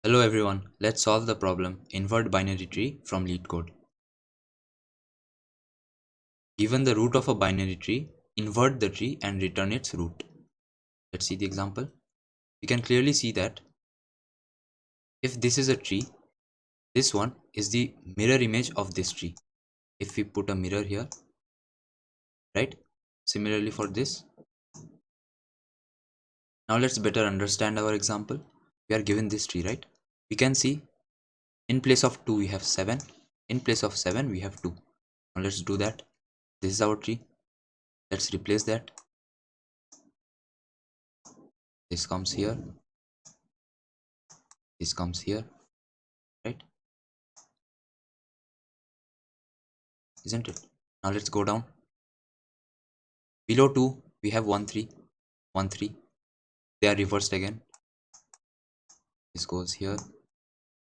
Hello everyone, let's solve the problem Invert Binary Tree from LeetCode. Given the root of a binary tree, invert the tree and return its root. Let's see the example. We can clearly see that if this is a tree, this one is the mirror image of this tree. If we put a mirror here, right? Similarly for this. Now let's better understand our example. We are given this tree, right? We can see in place of 2 we have 7. In place of 7 we have 2. Now let's do that. This is our tree. Let's replace that. This comes here. This comes here, right? Isn't it? Now let's go down. Below 2 we have 1 3 1 3. They are reversed again. This goes here,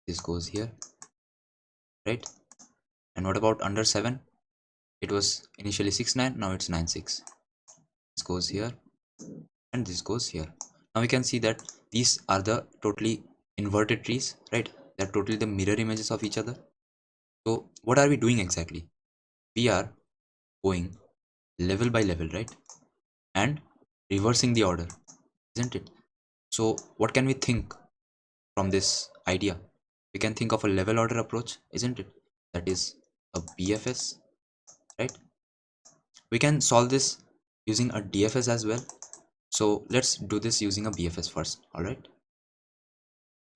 this goes here, right? And what about under 7? It was initially 6 9, now it's 9 6. This goes here and this goes here. Now we can see that these are the totally inverted trees, right? They're totally the mirror images of each other. So what are we doing exactly? We are going level by level, right? And reversing the order, isn't it? So what can we think from this idea? We can think of a level order approach, isn't it? That is a BFS, right? We can solve this using a DFS as well. So let's do this using a BFS first, alright?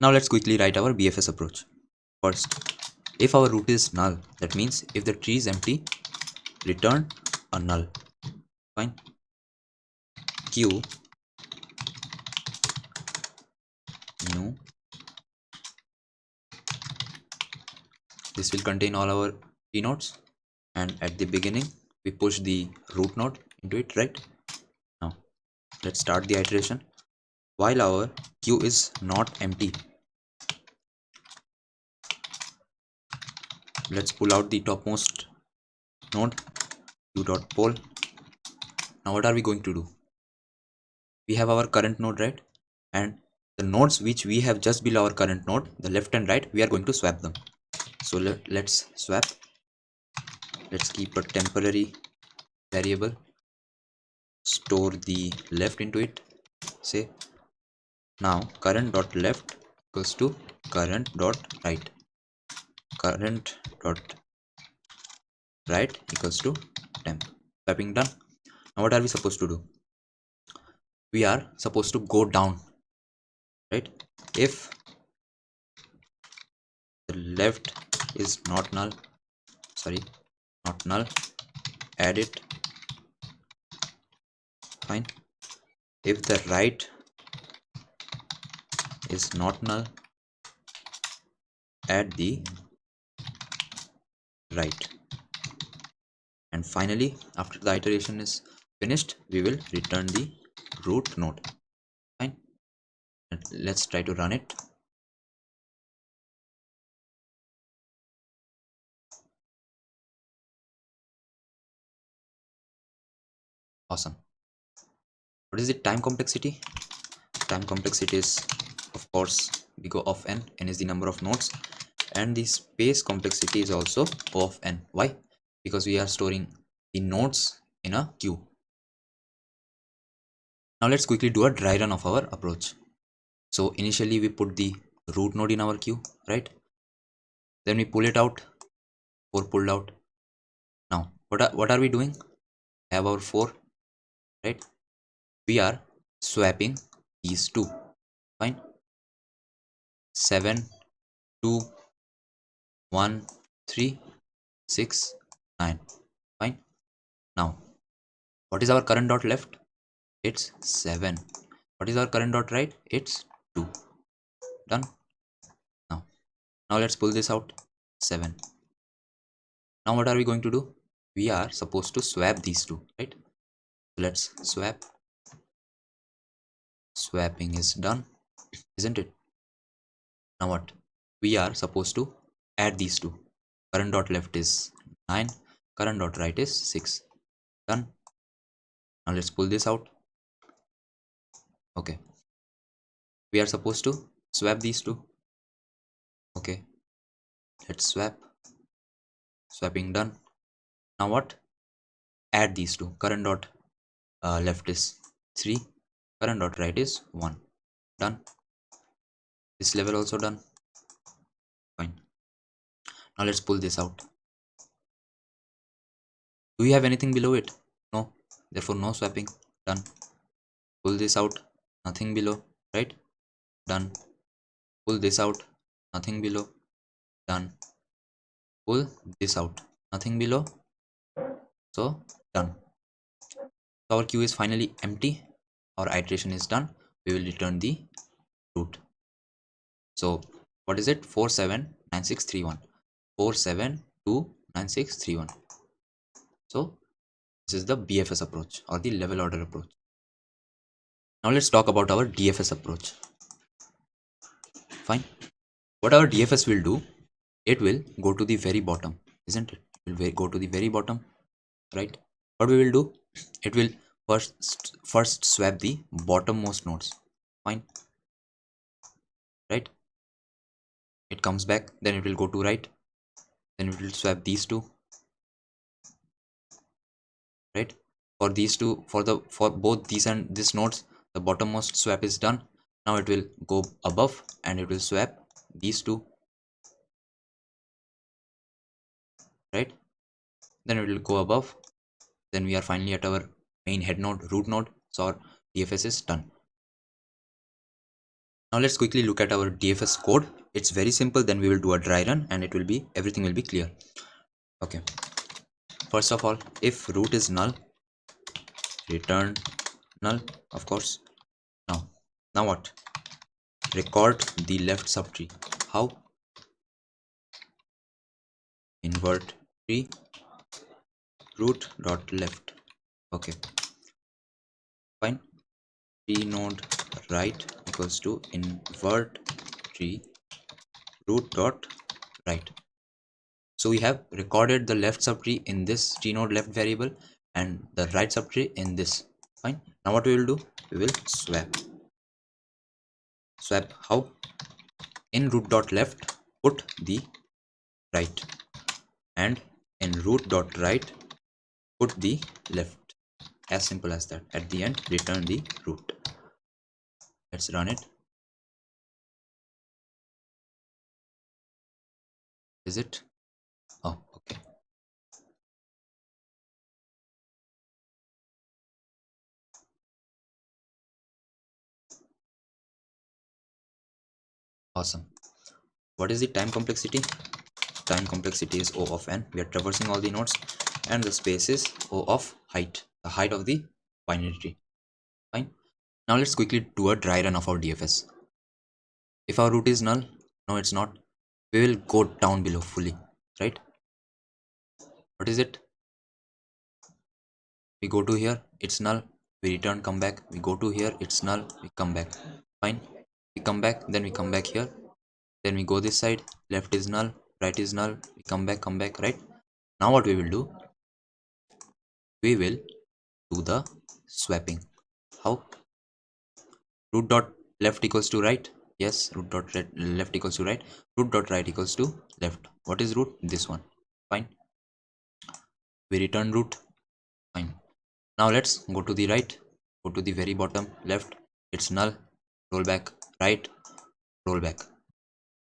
Now let's quickly write our BFS approach. First, if our root is null, that means if the tree is empty, return a null. Fine. Q new. This will contain all our tree nodes, and at the beginning we push the root node into it, right? Now let's start the iteration. While our queue is not empty, let's pull out the topmost node, q.poll. Now what are we going to do? We have our current node, right? And the nodes which we have just below our current node, the left and right, we are going to swap them. So let's swap. Let's keep a temporary variable, store the left into it. Say now current dot left equals to current dot right. Current dot right equals to temp. Swapping done. Now what are we supposed to do? We are supposed to go down, right? If the left is not null, not null, add it. Fine. If the right is not null, add the right. And finally, after the iteration is finished, we will return the root node. Fine. And let's try to run it. Awesome. What is the time complexity? Time complexity is, of course, we go of n. N is the number of nodes, and the space complexity is also O of n. Why? Because we are storing the nodes in a queue. Now let's quickly do a dry run of our approach. So initially we put the root node in our queue, right? Then we pull it out, 4 pulled out. Now what are we doing? Have our 4, right? We are swapping these two. Fine. 7 2 1 3 6 9. Fine. Now what is our current dot left? It's 7. What is our current dot right? It's 2. Done. Now let's pull this out. 7. Now what are we going to do? We are supposed to swap these two, right? So let's swap. Swapping is done, isn't it? Now what? We are supposed to add these two. Current dot left is 9. Current dot right is 6. Done. Now let's pull this out. Okay. We are supposed to swap these two. Okay, let's swapping done. Now what? Add these two. Current dot left is 3, current dot right is 1. Done. This level also done. Fine. Now let's pull this out. Do we have anything below it? No. Therefore no swapping. Done. Pull this out. Nothing below. Right? Done. Pull this out. Nothing below. Done. Pull this out. Nothing below. So done. So our queue is finally empty. Our iteration is done. We will return the root. So what is it? 479631. 4729631. So this is the BFS approach or the level order approach. Now let's talk about our DFS approach. Fine. What our DFS will do, it will go to the very bottom, isn't it? It will go to the very bottom, right? What we will do, it will first swap the bottommost nodes. Fine, right? It comes back, then it will go to right, then it will swap these two, right? For these two, for both these and this nodes, the bottommost swap is done. Now it will go above and it will swap these two, right? Then it will go above. Then we are finally at our main head node, root node. So our DFS is done. Now let's quickly look at our DFS code. It's very simple. Then we will do a dry run and everything will be clear. Okay. First of all, if root is null, return null, of course. Now what? Record the left subtree. How? Invert tree root dot left. Okay. Fine. Tree node right equals to invert tree root dot right. So we have recorded the left subtree in this tree node left variable and the right subtree in this. Fine. Now what we will do? We will swap. Swap how? In root dot left, put the right, and in root dot right, put the left. As simple as that. At the end, return the root. Let's run it. Is it? Oh, okay. Awesome. What is the time complexity? Time complexity is O of n. We are traversing all the nodes, and the space is O of height, the height of the binary tree. Fine. Now let's quickly do a dry run of our DFS. If our root is null, no, it's not. We will go down below fully, right? What is it? We go to here, it's null. We return, come back. We go to here, it's null. We come back. Fine. We come back, then we come back here. Then we go this side. Left is null, right is null. We come back, right? Now what we will do? We will do the swapping. How? Root dot left equals to right. Yes, root dot left equals to right. Root dot right equals to left. What is root? This one. Fine. We return root. Fine. Now let's go to the right. Go to the very bottom left. It's null. Roll back. Right. Roll back.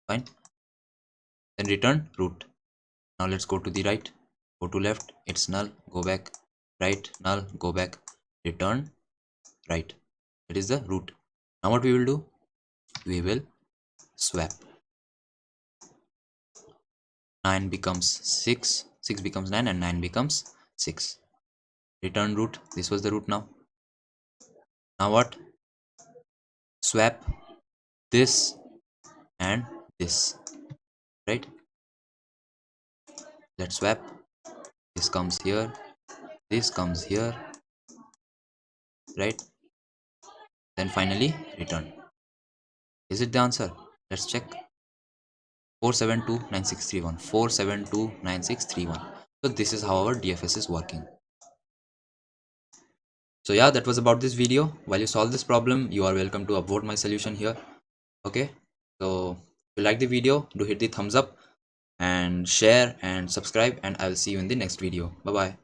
Fine. Then return root. Now let's go to the right. Go to left. It's null. Go back. Right. Null. Go back. Return right. That is the root. Now what we will do? We will swap. 9 becomes 6, 6 becomes 9, and 9 becomes 6. Return root. This was the root now. Now what? Swap this and this, right? Let's swap. This comes here, this comes here, right? Then finally return. Is it the answer? Let's check. 4729631. 4729631. So this is how our DFS is working. So yeah, that was about this video. While you solve this problem, you are welcome to upvote my solution here. Okay, so If you like the video, do hit the thumbs up and share and subscribe, and I will see you in the next video. Bye bye.